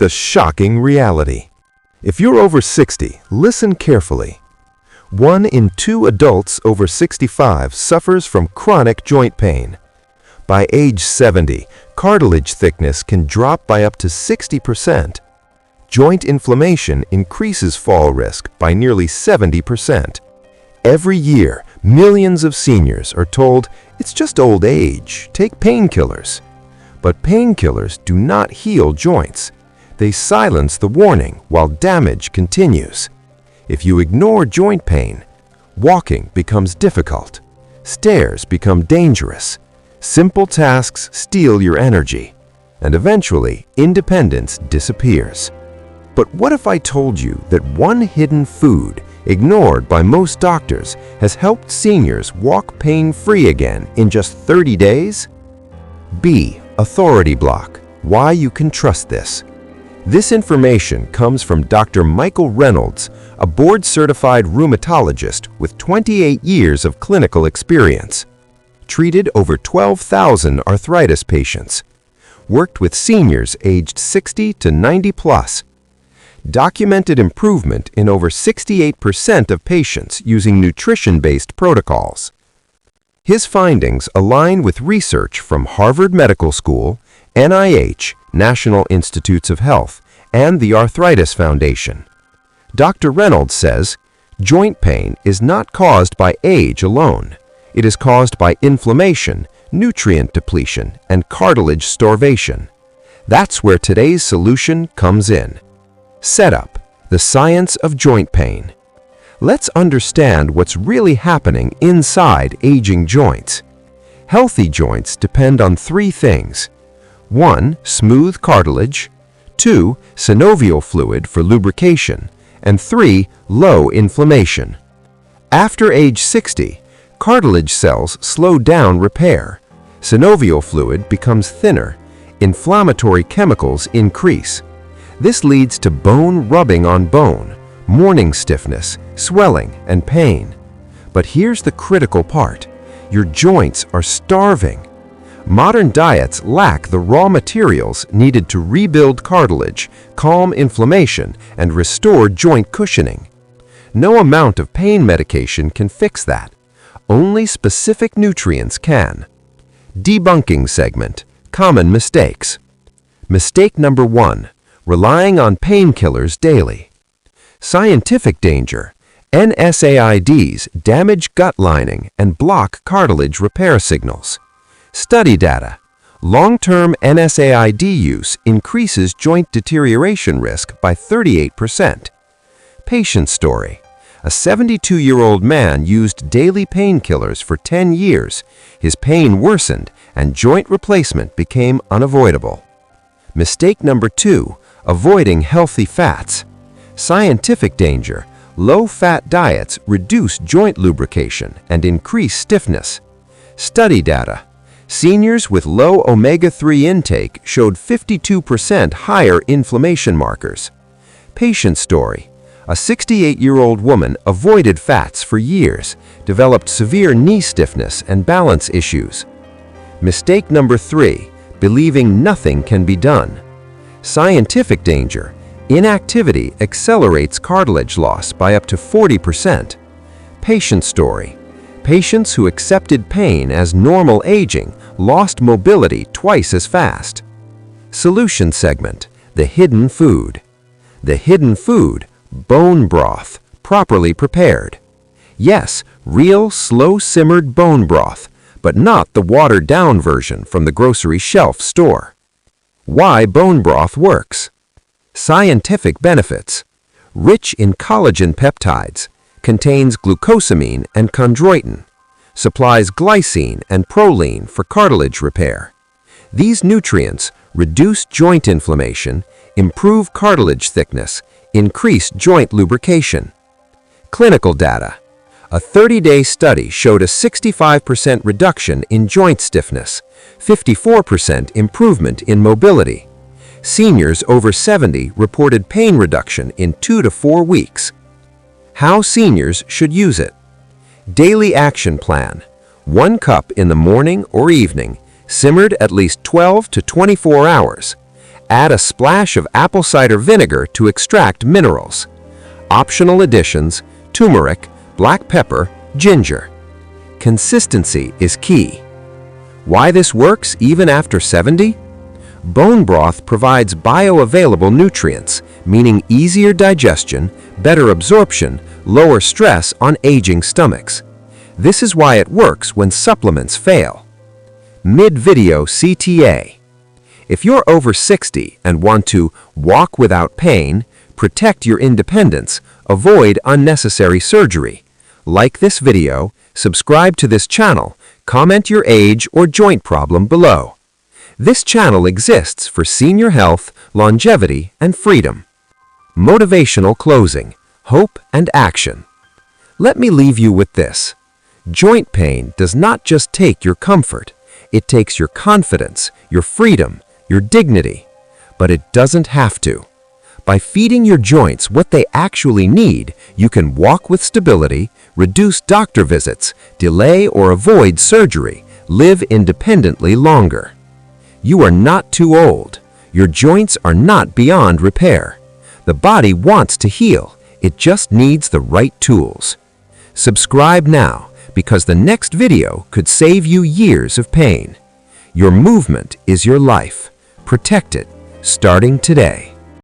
the shocking reality. If you're over 60, listen carefully. 1 in 2 adults over 65 suffers from chronic joint pain. By age 70, cartilage thickness can drop by up to 60%. Joint inflammation increases fall risk by nearly 70%. Every year, millions of seniors are told, "It's just old age, take painkillers." But painkillers do not heal joints. They silence the warning while damage continues. If you ignore joint pain, walking becomes difficult. Stairs become dangerous. Simple tasks steal your energy. And eventually, independence disappears. But what if I told you that one hidden food, ignored by most doctors, has helped seniors walk pain-free again in just 30 days? B. Authority block. Why you can trust this. This information comes from Dr. Michael Reynolds, a board-certified rheumatologist with 28 years of clinical experience. Treated over 12,000 arthritis patients. Worked with seniors aged 60 to 90 plus. Documented improvement in over 68% of patients using nutrition-based protocols. His findings align with research from Harvard Medical School, NIH, National Institutes of Health, and the Arthritis Foundation. Dr. Reynolds says, joint pain is not caused by age alone. It is caused by inflammation, nutrient depletion, and cartilage starvation. That's where today's solution comes in. Setup: the science of joint pain. Let's understand what's really happening inside aging joints. Healthy joints depend on 3 things. 1. Smooth cartilage. 2. Synovial fluid for lubrication. And 3. Low inflammation. After age 60, cartilage cells slow down repair. Synovial fluid becomes thinner. Inflammatory chemicals increase. This leads to bone rubbing on bone, morning stiffness, swelling, and pain. But here's the critical part. Your joints are starving. Modern diets lack the raw materials needed to rebuild cartilage, calm inflammation, and restore joint cushioning. No amount of pain medication can fix that. Only specific nutrients can. Debunking segment: common mistakes. Mistake number 1. Relying on painkillers daily. Scientific danger: NSAIDs damage gut lining and block cartilage repair signals. Study data: long-term NSAID use increases joint deterioration risk by 38%. Patient story: a 72-year-old man used daily painkillers for 10 years. His pain worsened and joint replacement became unavoidable. Mistake number 2. Avoiding healthy fats. Scientific danger: low-fat diets reduce joint lubrication and increase stiffness. Study data: seniors with low omega-3 intake showed 52% higher inflammation markers. Patient story: a 68-year-old woman avoided fats for years, developed severe knee stiffness and balance issues. Mistake number 3. Believing nothing can be done. Scientific danger: inactivity accelerates cartilage loss by up to 40%. Patient story: patients who accepted pain as normal aging lost mobility twice as fast. Solution segment: the hidden food. The hidden food: bone broth, properly prepared. Yes, real slow-simmered bone broth, but not the watered-down version from the grocery shelf store. Why bone broth works. Scientific benefits: rich in collagen peptides, contains glucosamine and chondroitin, supplies glycine and proline for cartilage repair. These nutrients reduce joint inflammation, improve cartilage thickness, increase joint lubrication. Clinical data: a 30-day study showed a 65% reduction in joint stiffness, 54% improvement in mobility. Seniors over 70 reported pain reduction in 2 to 4 weeks. How seniors should use it. Daily action plan: 1 cup in the morning or evening, simmered at least 12 to 24 hours. Add a splash of apple cider vinegar to extract minerals. Optional additions: turmeric, black pepper, ginger. Consistency is key. Why this works even after 70? Bone broth provides bioavailable nutrients, meaning easier digestion, better absorption, lower stress on aging stomachs. This is why it works when supplements fail. Mid-video CTA. If you're over 60 and want to walk without pain, protect your independence, avoid unnecessary surgery, like this video, subscribe to this channel, comment your age or joint problem below. This channel exists for senior health, longevity, and freedom. Motivational closing, hope and action. Let me leave you with this. Joint pain does not just take your comfort, it takes your confidence, your freedom, your dignity. But it doesn't have to. By feeding your joints what they actually need, you can walk with stability, reduce doctor visits, delay or avoid surgery, live independently longer. You are not too old. Your joints are not beyond repair. The body wants to heal. It just needs the right tools. Subscribe now, because the next video could save you years of pain. Your movement is your life. Protect it, starting today.